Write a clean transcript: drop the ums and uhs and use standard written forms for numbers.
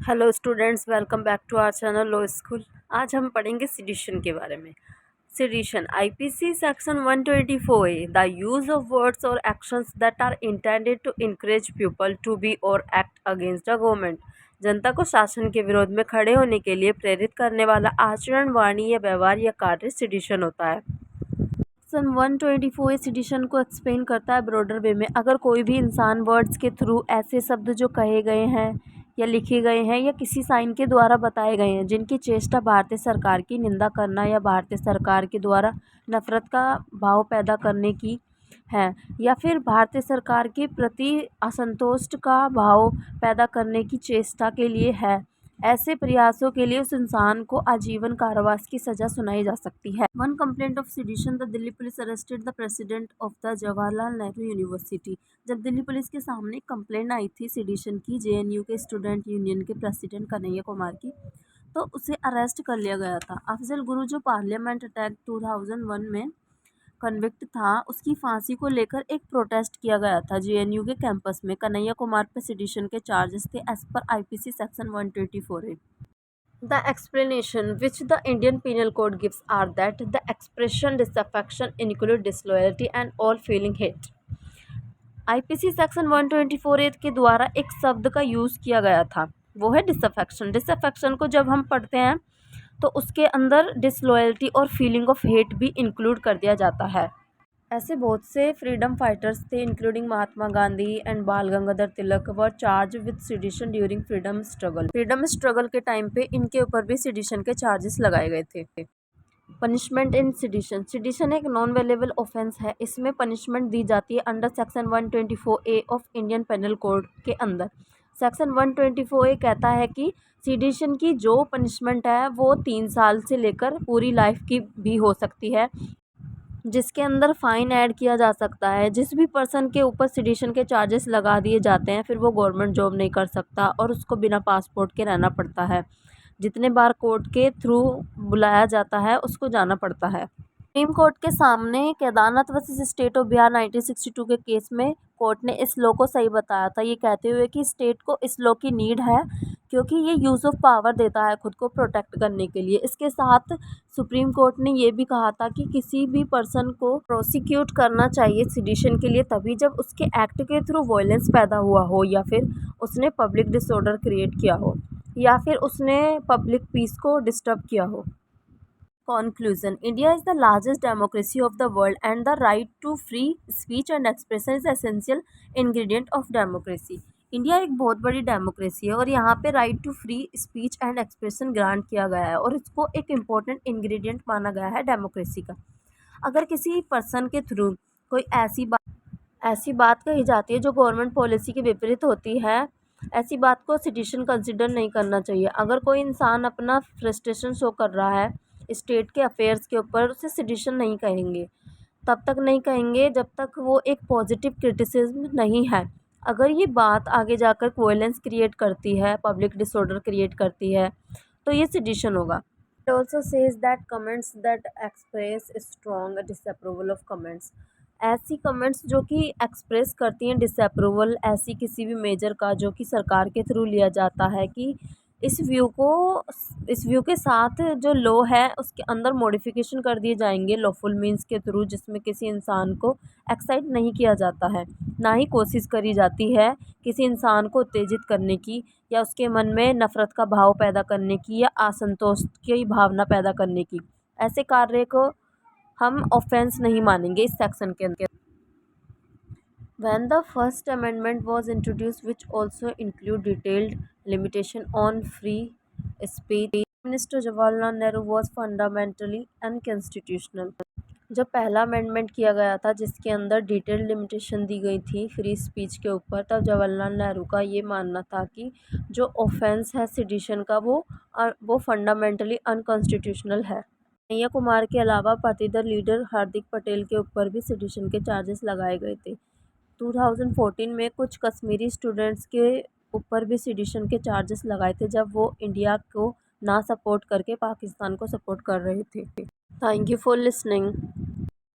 Hello students, welcome back to our channel law school. आज हम पढ़ेंगे सेडिशन के बारे में। Sedition IPC section 124 A the use of words और actions that are intended to encourage people to be और act against the government. जनता को शासन के विरोध में खड़े होने के लिए प्रेरित करने वाला आचरण, वाणी या व्यवहार या कार्य सेडिशन होता है। सेक्शन 124 ए सेडिशन को एक्सप्लेन करता है ब्रॉडर वे में। अगर कोई भी इंसान वर्ड्स के थ्रू ऐसे शब्द जो कहे गए हैं या लिखे गए हैं या किसी साइन के द्वारा बताए गए हैं जिनकी चेष्टा भारतीय सरकार की निंदा करना या भारतीय सरकार के द्वारा नफरत का भाव पैदा करने की है, या फिर भारतीय सरकार के प्रति असंतोष का भाव पैदा करने की चेष्टा के लिए है, ऐसे प्रयासों के लिए उस इंसान को आजीवन कारावास की सजा सुनाई जा सकती है। One complaint of sedition, the Delhi police arrested the president of the Jawaharlal Nehru university. जब दिल्ली पुलिस के सामने कंप्लेंट आई थी सेडिशन की जेएनयू के स्टूडेंट यूनियन के प्रेसिडेंट कन्हैया कुमार की, तो उसे अरेस्ट कर लिया गया था। अफजल गुरु जो पार्लियामेंट अटैक 2001 में कन्विक्ट था, उसकी फांसी को लेकर एक प्रोटेस्ट किया गया था जेएनयू के कैंपस में। कन्हैया कुमार पर सेडिशन के चार्जेस थे as per IPC section 124A। The explanation which the Indian Penal Code gives are that the expression disaffection include disloyalty and all feeling hate। IPC section 124A के द्वारा एक शब्द का यूज़ किया गया था, वो है डिसअफेक्शन। डिसअफेक्शन को जब हम पढ़ते हैं तो उसके अंदर डिसलॉयल्टी और फीलिंग ऑफ हेट भी इंक्लूड कर दिया जाता है। ऐसे बहुत से फ्रीडम फाइटर्स थे including Mahatma Gandhi and Bal Gangadhar Tilak were charge with sedition during freedom struggle. Freedom struggle के टाइम पे इनके ऊपर भी सेडिशन के चार्जेस लगाए गए थे। पनिशमेंट इन सेडिशन, सेडिशन एक नॉन वेलेबल ऑफेंस है। इसमें पनिशमेंट दी जाती है under section 124A of Indian penal code के अंदर। सेक्शन 124A कहता है कि सेडिशन की जो पनिशमेंट है वो 3 साल से लेकर पूरी लाइफ की भी हो सकती है, जिसके अंदर फ़ाइन ऐड किया जा सकता है। जिस भी पर्सन के ऊपर सेडिशन के चार्जेस लगा दिए जाते हैं फिर वो गवर्नमेंट जॉब नहीं कर सकता और उसको बिना पासपोर्ट के रहना पड़ता है। जितने बार कोर्ट के थ्रू बुलाया जाता है उसको जाना पड़ता है। सुप्रीम कोर्ट के सामने Kedarnath versus state of Bihar 1962 के केस में कोर्ट ने इस लॉ को सही बताया था, ये कहते हुए कि स्टेट को इस लॉ की नीड है क्योंकि ये यूज़ ऑफ पावर देता है खुद को प्रोटेक्ट करने के लिए। इसके साथ सुप्रीम कोर्ट ने ये भी कहा था कि किसी भी पर्सन को प्रोसिक्यूट करना चाहिए सेडिशन के लिए तभी जब उसके एक्ट के थ्रू वायलेंस पैदा हुआ हो, या फिर उसने पब्लिक डिसऑर्डर क्रिएट किया हो, या फिर उसने पब्लिक पीस को डिस्टर्ब किया हो। Conclusion: India is the largest democracy of the world and the right to free speech and expression is essential ingredient of democracy। India एक बहुत बड़ी डेमोक्रेसी है और यहाँ पे right to free speech and expression grant किया गया है और इसको एक इम्पोर्टेंट इंग्रेडिएंट माना गया है डेमोक्रेसी का। अगर किसी पर्सन के थ्रू कोई ऐसी बात कही जाती है जो गवर्नमेंट पॉलिसी के विपरीत होती है, ऐसी बात को सेडिशन कंसिडर नहीं करना चाहिए। अगर कोई इंसान अपना फ्रस्ट्रेशन शो कर रहा है स्टेट के अफेयर्स के ऊपर, उसे सेडिशन नहीं कहेंगे, तब तक नहीं कहेंगे जब तक वो एक पॉजिटिव क्रिटिसिज्म नहीं है। अगर ये बात आगे जाकर वायलेंस क्रिएट करती है, पब्लिक डिसऑर्डर क्रिएट करती है, तो ये सेडिशन होगा। It also says that comments that express strong disapproval of comments, ऐसी कमेंट्स जो कि एक्सप्रेस करती हैं डिसअप्रूवल ऐसी किसी भी मेजर का जो कि सरकार के थ्रू लिया जाता है कि इस व्यू के साथ जो लॉ है उसके अंदर मॉडिफिकेशन कर दिए जाएंगे लॉफुल मीन्स के थ्रू, जिसमें किसी इंसान को एक्साइट नहीं किया जाता है, ना ही कोशिश करी जाती है किसी इंसान को उत्तेजित करने की या उसके मन में नफ़रत का भाव पैदा करने की या असंतोष की भावना पैदा करने की। ऐसे कार्य को हम ऑफेंस नहीं मानेंगे इस सेक्शन के अंदर। When the first amendment was introduced, which also include detailed limitation on free speech, Prime Minister Jawaharlal Nehru was fundamentally unconstitutional। जब पहला अमेंडमेंट किया गया था जिसके अंदर डिटेल्ड लिमिटेशन दी गई थी फ्री स्पीच के ऊपर, तब जवाहरलाल नेहरू का ये मानना था कि जो ऑफेंस है सेडिशन का वो फंडामेंटली अनकॉन्स्टिट्यूशनल है। कन्हैया कुमार के अलावा पाटीदार लीडर हार्दिक पटेल के ऊपर भी सेडिशन के चार्जेस लगाए गए थे। 2014 में कुछ कश्मीरी स्टूडेंट्स के ऊपर भी सेडिशन के चार्जेस लगाए थे जब वो इंडिया को ना सपोर्ट करके पाकिस्तान को सपोर्ट कर रहे थे। Thank you for listening.